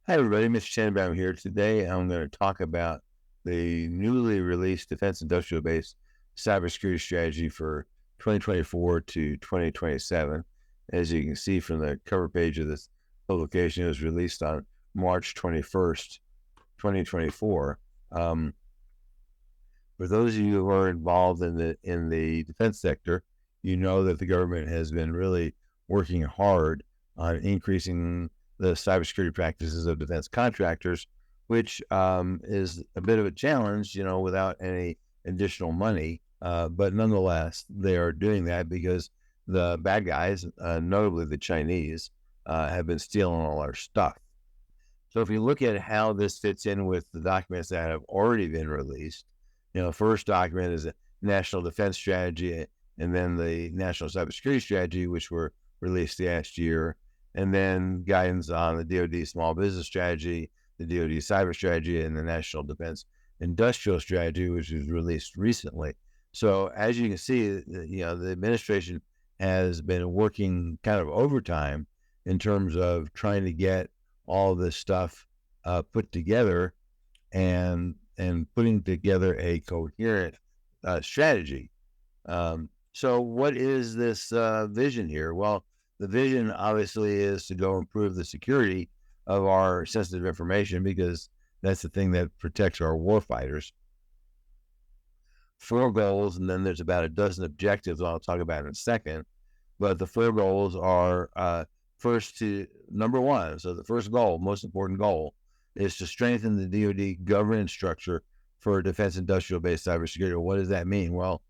Hi, everybody. Mr. Chanbam here. Today, I'm going to talk about the newly released Defense Industrial Base Cybersecurity Strategy for 2024 to 2027. As you can see from the cover page of this publication, it was released on March 21st, 2024. For those of you who are involved in the defense sector, you know that the government has been really working hard on increasing the cybersecurity practices of defense contractors, which is a bit of a challenge, without any additional money. But nonetheless, they are doing that because the bad guys, notably the Chinese, have been stealing all our stuff. So if you look at how this fits in with the documents that have already been released, the first document is a National Defense Strategy, and then the National Cybersecurity Strategy, which were released last year, and then guidance on the DoD Small Business Strategy, the DoD Cyber Strategy, and the National Defense Industrial Strategy, which was released recently. So as you can see, the administration has been working kind of overtime in terms of trying to get all this stuff put together and putting together a coherent strategy. So what is this vision here? Well, the vision obviously is to go improve the security of our sensitive information, because that's the thing that protects our warfighters. 4 goals, and then there's about a dozen objectives I'll talk about in a second. But the 4 goals are number one. So the first goal, most important goal, is to strengthen the DoD governance structure for defense industrial base cybersecurity. What does that mean? Well,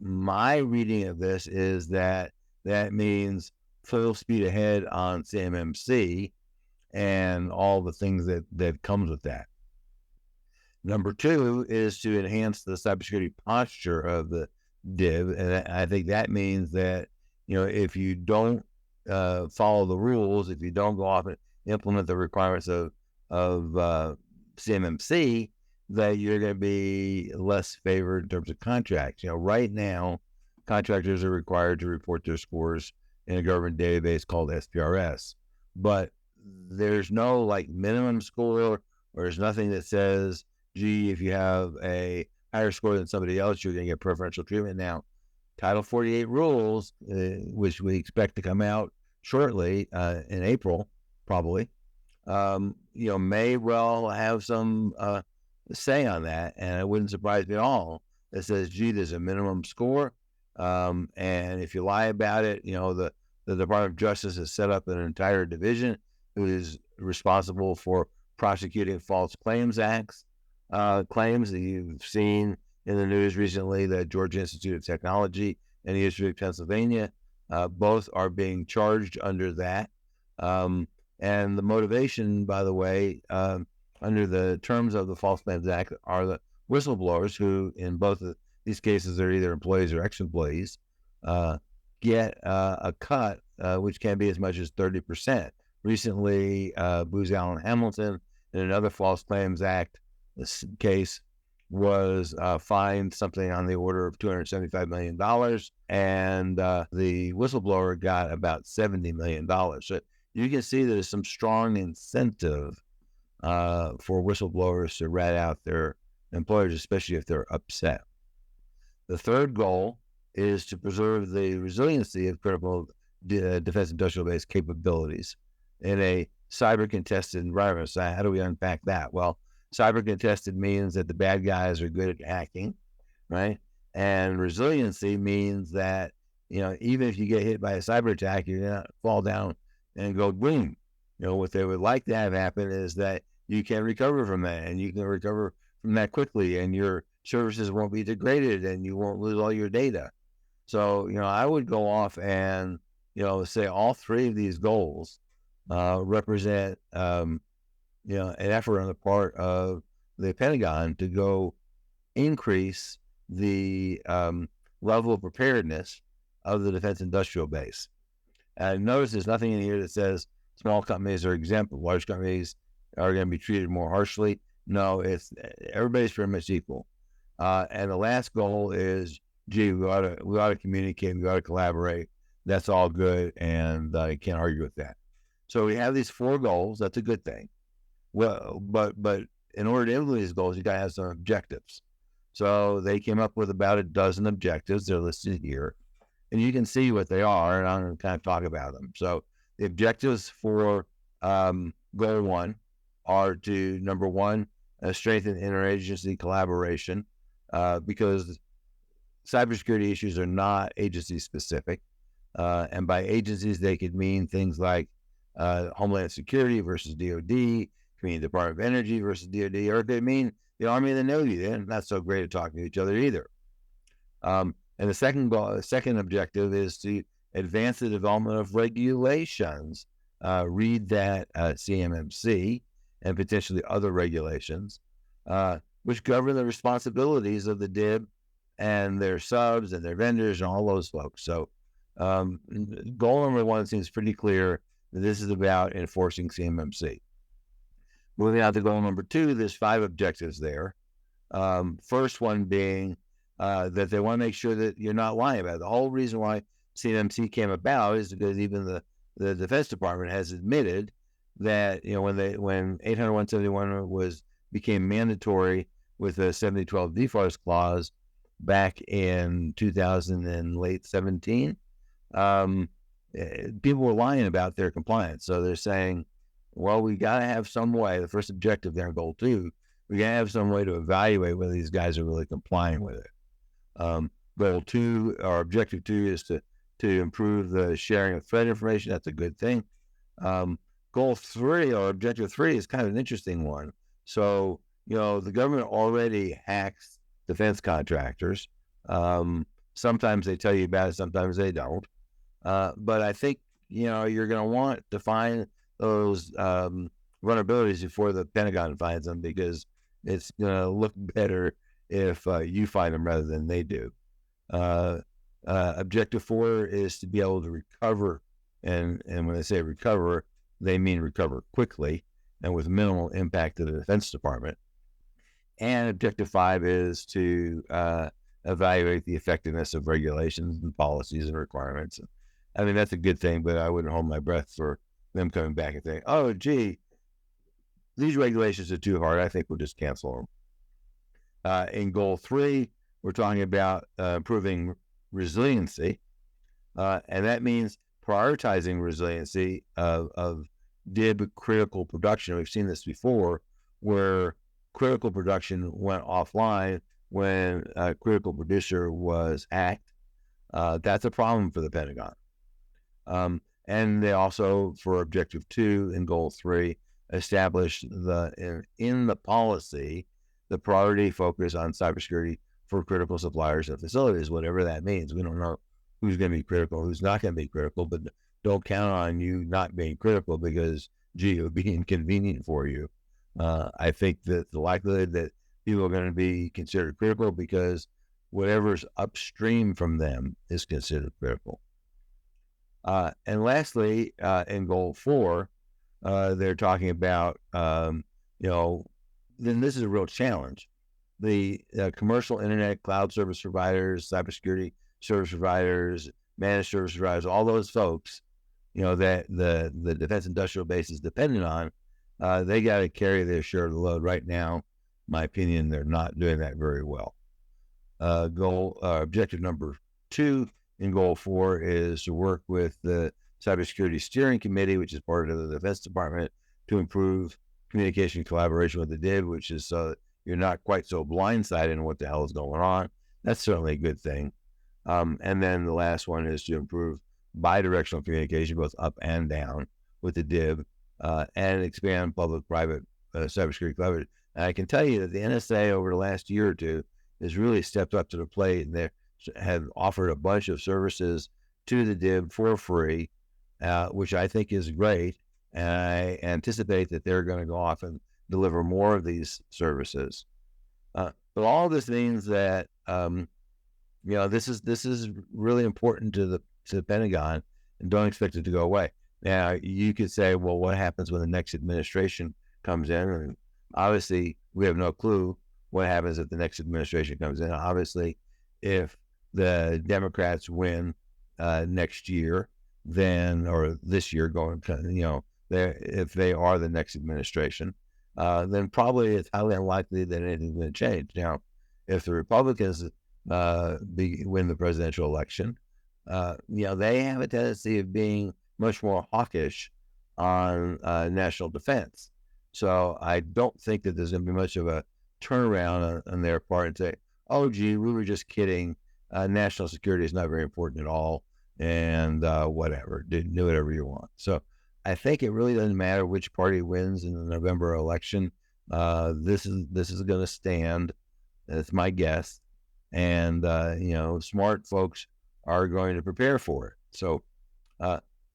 my reading of this is that means full speed ahead on CMMC and all the things that comes with that. Number 2 is to enhance the cybersecurity posture of the DIB, and I think that means that if you don't follow the rules, if you don't go off and implement the requirements of CMMC, that you're going to be less favored in terms of contracts. Right now, contractors are required to report their scores in a government database called SPRS, but there's no minimum score, or there's nothing that says, gee, if you have a higher score than somebody else, you're going to get preferential treatment. Now, Title 48 rules, which we expect to come out shortly in April, probably, may well have some say on that, and it wouldn't surprise me at all. That says, gee, there's a minimum score, and if you lie about it, the Department of Justice has set up an entire division who is responsible for prosecuting false claims acts claims. That you've seen in the news recently that Georgia Institute of Technology and the University of Pennsylvania both are being charged under that. And the motivation, by the way, under the terms of the False Claims Act, are the whistleblowers, who in both of these cases are either employees or ex-employees, get a cut, which can be as much as 30%. Recently, Booz Allen Hamilton, in another False Claims Act case, was fined something on the order of $275 million, and the whistleblower got about $70 million. So you can see there's some strong incentive for whistleblowers to rat out their employers, especially if they're upset. The third goal is to preserve the resiliency of critical defense industrial base capabilities in a cyber contested environment. So how do we unpack that? Well, cyber contested means that the bad guys are good at hacking, right? And resiliency means that, even if you get hit by a cyber attack, you're going to fall down and go boom. What they would like to have happen is that you can recover from that, and you can recover from that quickly, and your services won't be degraded, and you won't lose all your data. So, I would go off and, say all 3 of these goals represent, an effort on the part of the Pentagon to go increase the level of preparedness of the defense industrial base. And notice there's nothing in here that says small companies are exempt, large companies are going to be treated more harshly. No, it's everybody's pretty much equal. And the last goal is, gee, we ought to communicate, we ought to collaborate. That's all good, and I can't argue with that. So we have these 4 goals. That's a good thing. Well, but in order to implement these goals, you got to have some objectives. So they came up with about a dozen objectives. They're listed here, and you can see what they are, and I'm going to kind of talk about them. So the objectives for goal 1 are to, number 1, strengthen interagency collaboration, because cybersecurity issues are not agency specific. And by agencies, they could mean things like Homeland Security versus DoD, could mean Department of Energy versus DoD, or it could mean the Army and the Navy. They're not so great at talking to each other either. And the second goal, the second objective is to advance the development of regulations. Read that CMMC and potentially other regulations, which govern the responsibilities of the DIB and their subs and their vendors and all those folks. So goal number 1 seems pretty clear. This is about enforcing CMMC. Moving on to goal number 2, there's 5 objectives there. First one being that they want to make sure that you're not lying about it. The whole reason why CMMC came about is because even the Defense Department has admitted that, you know, when 800-171 became mandatory with the 7012 deforce clause back in 2000 and late 17, people were lying about their compliance. So they're saying, well, we got to have some way. The first objective there in goal 2, we got to have some way to evaluate whether these guys are really complying with it. Goal 2, or objective 2, is to improve the sharing of threat information. That's a good thing. Goal 3, or objective 3, is kind of an interesting one. So, you know, the government already hacks defense contractors. Sometimes they tell you about it, sometimes they don't. But I think, you know, you're going to want to find those vulnerabilities before the Pentagon finds them, because it's going to look better if you find them rather than they do. Objective 4 is to be able to recover, and when they say recover, they mean recover quickly and with minimal impact to the Defense Department. And objective 5 is to evaluate the effectiveness of regulations and policies and requirements. I mean, that's a good thing, but I wouldn't hold my breath for them coming back and saying, oh, gee, these regulations are too hard. I think we'll just cancel them. In goal 3, we're talking about improving resiliency, and that means prioritizing resiliency of DIB critical production. We've seen this before, where critical production went offline when a critical producer was hacked. That's a problem for the Pentagon. And they also, for objective 2 in goal 3, established in the policy the priority focus on cybersecurity for critical suppliers and facilities, whatever that means. We don't know who's going to be critical, who's not going to be critical, but don't count on you not being critical because, gee, it would be inconvenient for you. I think that the likelihood that people are going to be considered critical because whatever's upstream from them is considered critical. And lastly, in goal 4, they're talking about, then this is a real challenge. The commercial internet cloud service providers, cybersecurity service providers, managed service providers, all those folks, that the Defense Industrial Base is dependent on, they got to carry their share of the load. Right now, my opinion, they're not doing that very well. Objective number 2 in goal 4 is to work with the Cybersecurity Steering Committee, which is part of the Defense Department, to improve communication collaboration with the DIB, which is so you're not quite so blindsided in what the hell is going on. That's certainly a good thing. And then the last one is to improve bi-directional communication, both up and down, with the DIB, and expand public-private cybersecurity collaboration. And I can tell you that the NSA over the last year or two has really stepped up to the plate, and they have offered a bunch of services to the DIB for free, which I think is great. And I anticipate that they're going to go off and deliver more of these services. But all of this means that this is really important to the Pentagon, and don't expect it to go away. Now, you could say, well, what happens when the next administration comes in? And obviously, we have no clue what happens if the next administration comes in. Obviously, if the Democrats win next year, then, or this year, if they are the next administration, then probably it's highly unlikely that anything's going to change. Now, if the Republicans win the presidential election, they have a tendency of being much more hawkish on national defense. So I don't think that there's going to be much of a turnaround on their part and say, oh, gee, we were just kidding. National security is not very important at all. And whatever, do whatever you want. So I think it really doesn't matter which party wins in the November election. This is going to stand. That's my guess. And, smart folks are going to prepare for it. So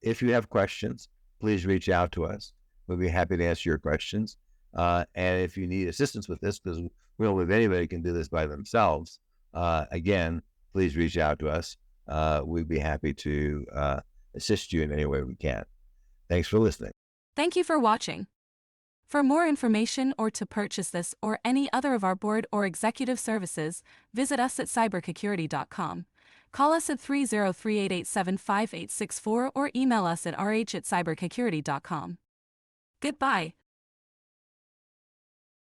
if you have questions, please reach out to us. We'll be happy to answer your questions. And if you need assistance with this, because we don't believe anybody can do this by themselves, again, please reach out to us. We'd be happy to assist you in any way we can. Thanks for listening. Thank you for watching. For more information or to purchase this or any other of our board or executive services, visit us at cybersecurity.com. Call us at 303-887-5864 or email us at rh@cybersecurity.com. Goodbye.